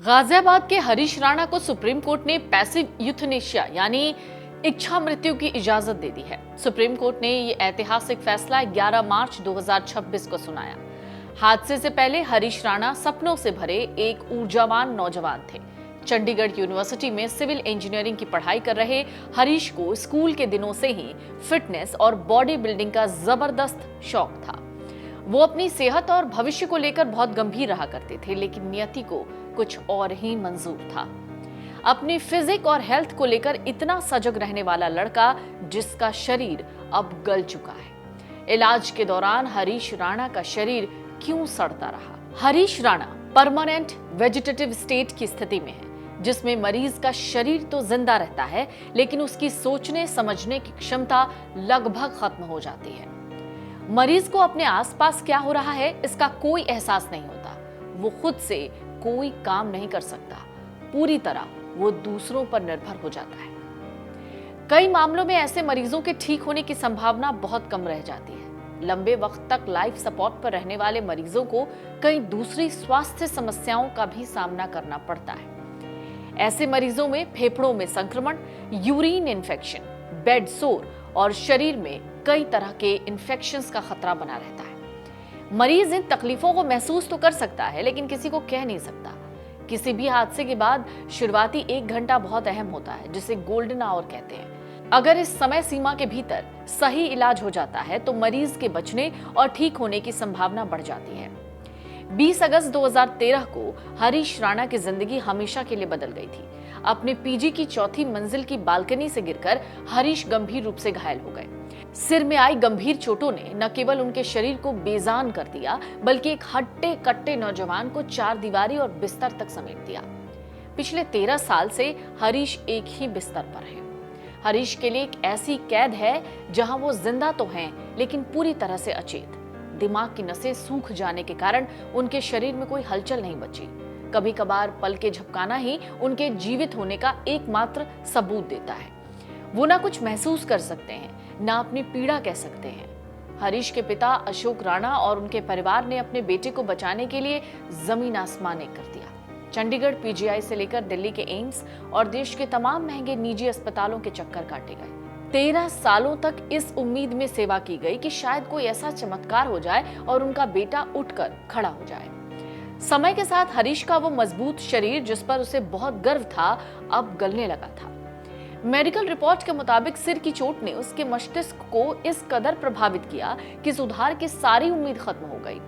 गाजियाबाद के हरीश राणा को supreme court ने पैसिव यूथनेशिया यानी इच्छा मृत्यु की इजाजत दे दी है। सुप्रीम कोर्ट ने ये ऐतिहासिक फैसला 11 मार्च 2026 को सुनाया। हादसे से पहले हरीश राणा सपनों से भरे एक ऊर्जावान नौजवान थे। चंडीगढ़ यूनिवर्सिटी में सिविल इंजीनियरिंग की पढ़ाई कर रहे हरीश को स्कूल के दिनों से ही फिटनेस और बॉडी बिल्डिंग का जबरदस्त शौक था। वो अपनी सेहत और भविष्य को लेकर बहुत गंभीर रहा करते थे, लेकिन नियति को कुछ और ही मंजूर था। अपनी फिजिक और हेल्थ को लेकर इतना सजग रहने वाला लड़का जिसका शरीर अब गल चुका है। इलाज के दौरान हरीश राणा का शरीर क्यों सड़ता रहा? Harish Rana permanent vegetative state की स्थिति में है, जिसमें मरीज का शरीर तो जिंदा रहता है, लेकिन उसकी सोचने समझने की क्षमता लगभग खत्म हो जाती है। मरीज को अपने आसपास क्या हो रहा है इसका कोई एहसास नहीं होता। वो खुद से कोई काम नहीं कर सकता। पूरी तरह वो दूसरों पर निर्भर हो जाता है। कई मामलों में ऐसे मरीजों के ठीक होने की संभावना बहुत कम रह जाती है। लंबे वक्त तक लाइफ सपोर्ट पर रहने वाले मरीजों को कई दूसरी स्वास्थ्य समस्याओं का भी सामना करना पड़ता है। ऐसे मरीजों में फेफड़ों में संक्रमण, यूरिन इन्फेक्शन, बेड सोर और शरीर में कई तरह के इन्फेक्शंस का खतरा बना रहता है। मरीज इन तकलीफों को महसूस तो कर सकता है, लेकिन किसी को कह नहीं सकता। किसी भी हादसे के बाद शुरुआती 1 घंटा बहुत अहम होता है, जिसे गोल्डन आवर कहते हैं। अगर इस समय सीमा के भीतर सही इलाज हो जाता है तो मरीज के बचने और ठीक होने की संभावना बढ़ जाती है। 20 अगस्त 2013 को हरीश राणा की जिंदगी हमेशा के लिए बदल गई थी। अपने पीजी की 4थी मंजिल की बालकनी से गिरकर हरीश गंभीर रूप से घायल हो गए। सिर में आई गंभीर चोटों ने न केवल उनके शरीर को बेजान कर दिया, बल्कि एक हट्टे कट्टे नौजवान को 4 दीवारी और बिस्तर तक समेट दिया। पिछले 13 साल से हरीश एक ही बिस्तर पर है। हरीश के लिए एक ऐसी कैद है जहां वो जिंदा तो हैं, लेकिन पूरी तरह से अचेत। दिमाग की नसें सूख जाने के कारण उनके शरीर में कोई हलचल नहीं बची। कभी कभार पल के झपकाना ही उनके जीवित होने का एकमात्र सबूत देता है। वो ना कुछ महसूस कर सकते हैं, ना अपनी पीड़ा कह सकते हैं। हरीश के पिता अशोक राणा और उनके परिवार ने अपने बेटे को बचाने के लिए जमीन आसमान एक कर दिया। चंडीगढ़ पीजीआई से लेकर दिल्ली के एम्स और देश के तमाम महंगे निजी अस्पतालों के चक्कर काटे गए। 13 सालों तक इस उम्मीद में सेवा की गई कि शायद कोई ऐसा चमत्कार हो जाए और उनका बेटा उठकर खड़ा हो जाए। समय के साथ हरीश का वो मजबूत शरीर, जिस पर उसे बहुत गर्व था, अब गलने लगा था। मेडिकल रिपोर्ट के मुताबिक सिर की चोट ने उसके मस्तिष्क को इस कदर प्रभावित किया कि सुधार की सारी उम्मीद खत्म हो गई।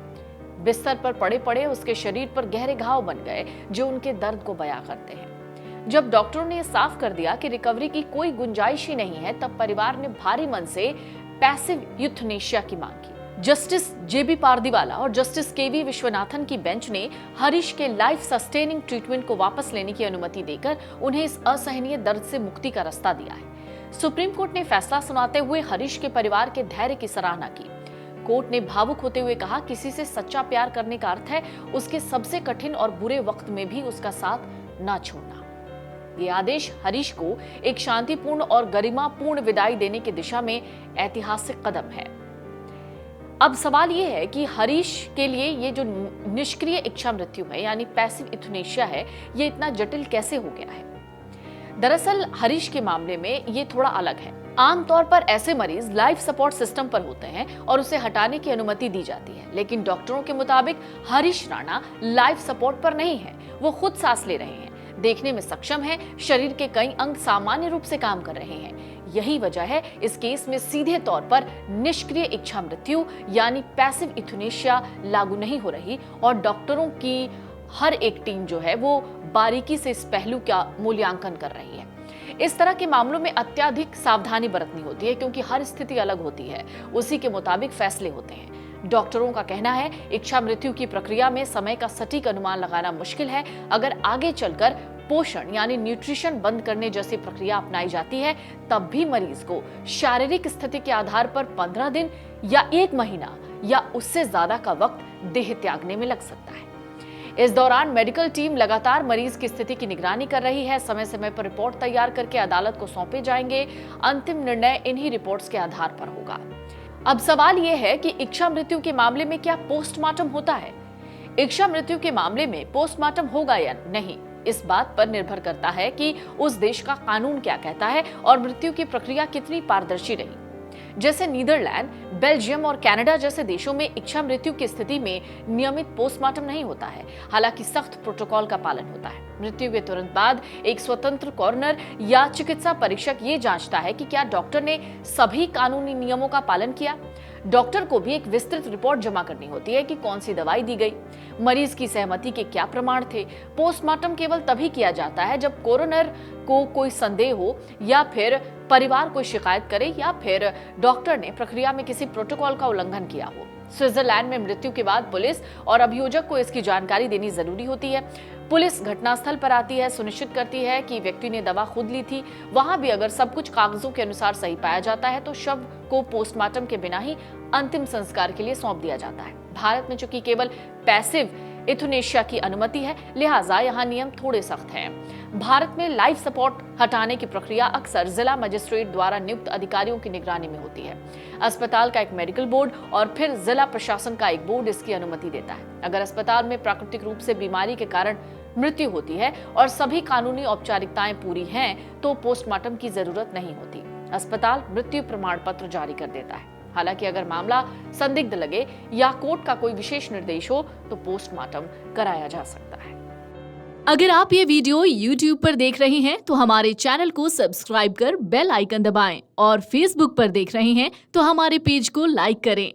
बिस्तर पर पड़े पड़े उसके शरीर पर गहरे घाव बन गए, जो उनके दर्द को बयां करते हैं। जब डॉक्टरों ने साफ कर दिया कि रिकवरी की कोई गुंजाइश ही नहीं है, तब परिवार ने भारी मन से पैसिव यूथनेशिया की मांग की। जस्टिस जेबी पारदीवाला और जस्टिस केवी विश्वनाथन की बेंच ने हरीश के लाइफ सस्टेनिंग ट्रीटमेंट को वापस लेने की अनुमति देकर उन्हें इस असहनीय दर्द से मुक्ति का रास्ता दिया है। सुप्रीम कोर्ट ने फैसला सुनाते हुए हरीश के परिवार के धैर्य की सराहना की। कोर्ट ने भावुक होते हुए कहा, किसी से सच्चा प्यार करने का अर्थ है उसके सबसे कठिन और बुरे वक्त में भी उसका साथ ना छोड़ना। ये आदेश हरीश को एक शांतिपूर्ण और गरिमापूर्ण विदाई देने की दिशा में ऐतिहासिक कदम है। अब सवाल ये है कि हरीश के लिए ये जो निष्क्रिय इच्छा मृत्यु है यानी पैसिव यूथनेशिया है, ये इतना जटिल कैसे हो गया है? दरअसल हरीश के मामले में ये थोड़ा अलग है। आमतौर पर ऐसे मरीज लाइफ सपोर्ट सिस्टम पर होते हैं और उसे हटाने की अनुमति दी जाती है, लेकिन डॉक्टरों के मुताबिक हरीश राणा लाइफ सपोर्ट पर नहीं है। वो खुद सांस ले रहे हैं, देखने में सक्षम है, शरीर के कई अंग सामान्य रूप से काम कर रहे हैं। यही वजह है इस केस में सीधे तौर पर निष्क्रिय इच्छा मृत्यु यानी पैसिव यूथनेशिया लागू नहीं हो रही, और डॉक्टरों की हर एक टीम जो है वो बारीकी से इस पहलू का मूल्यांकन कर रही है। इस तरह के मामलों में अत्यधिक सावधानी बरतनी होती है, क्योंकि हर स्थिति अलग होती है, उसी के मुताबिक फैसले होते हैं। डॉक्टरों का कहना है इच्छा मृत्यु की प्रक्रिया में समय का सटीक अनुमान लगाना मुश्किल है। अगर आगे चलकर पोषण यानी न्यूट्रिशन बंद करने जैसी प्रक्रिया अपनाई जाती है, तब भी मरीज को शारीरिक स्थिति के आधार पर 15 दिन या 1 महीना या उससे ज्यादा का वक्त देह त्यागने में लग सकता है। इस दौरान मेडिकल टीम लगातार मरीज की स्थिति की निगरानी कर रही है। समय समय पर रिपोर्ट तैयार करके अदालत को सौंपे जाएंगे। अंतिम निर्णय इन्हीं रिपोर्ट्स के आधार पर होगा। अब सवाल यह है कि इच्छा मृत्यु के मामले में क्या पोस्टमार्टम होता है? इच्छा मृत्यु के मामले में पोस्टमार्टम होगा या नहीं, इस बात पर निर्भर करता है कि उस देश का कानून क्या कहता है और मृत्यु की प्रक्रिया कितनी पारदर्शी रही। जैसे नीदरलैंड, बेल्जियम और कनाडा जैसे देशों में इच्छा मृत्यु की स्थिति में नियमित पोस्टमार्टम नहीं होता है, हालांकि सख्त प्रोटोकॉल का पालन होता है। मृत्यु के तुरंत बाद एक स्वतंत्र कॉरोनर या चिकित्सा परीक्षक ये जांचता है कि क्या डॉक्टर ने सभी कानूनी नियमों का पालन किया। डॉक्टर को भी एक विस्तृत रिपोर्ट जमा करनी होती है कि कौन सी दवाई दी गई, मरीज की सहमति के क्या प्रमाण थे। पोस्टमार्टम केवल तभी किया जाता है जब कोरोनर को कोई संदेह हो या फिर परिवार कोई शिकायत करे या फिर डॉक्टर ने प्रक्रिया में किसी प्रोटोकॉल का उल्लंघन किया हो। स्विट्जरलैंड में मृत्यु के बाद पुलिस और अभियोजक को इसकी जानकारी देनी जरूरी होती है। पुलिस घटनास्थल पर आती है, सुनिश्चित करती है कि व्यक्ति ने दवा खुद ली थी। वहां भी अगर सब कुछ कागजों के अनुसार सही पाया जाता है तो शव को पोस्टमार्टम के बिना ही अंतिम संस्कार के लिए सौंप दिया जाता है। भारत में चूंकि केवल पैसिव यूथनेशिया की अनुमति है, लिहाजा यहाँ नियम थोड़े सख्त हैं। भारत में लाइफ सपोर्ट हटाने की प्रक्रिया अक्सर जिला मजिस्ट्रेट द्वारा नियुक्त अधिकारियों की निगरानी में होती है। अस्पताल का एक मेडिकल बोर्ड और फिर जिला प्रशासन का एक बोर्ड इसकी अनुमति देता है। अगर अस्पताल में प्राकृतिक रूप से बीमारी के कारण मृत्यु होती है और सभी कानूनी औपचारिकताएं पूरी हैं, तो पोस्टमार्टम की जरूरत नहीं होती। अस्पताल मृत्यु प्रमाण पत्र जारी कर देता है। हालांकि अगर मामला संदिग्ध लगे या कोर्ट का कोई विशेष निर्देश हो तो पोस्टमार्टम कराया जा सकता है। अगर आप ये वीडियो YouTube पर देख रहे हैं तो हमारे चैनल को सब्सक्राइब कर बेल आइकन दबाएं और Facebook पर देख रहे हैं तो हमारे पेज को लाइक करें।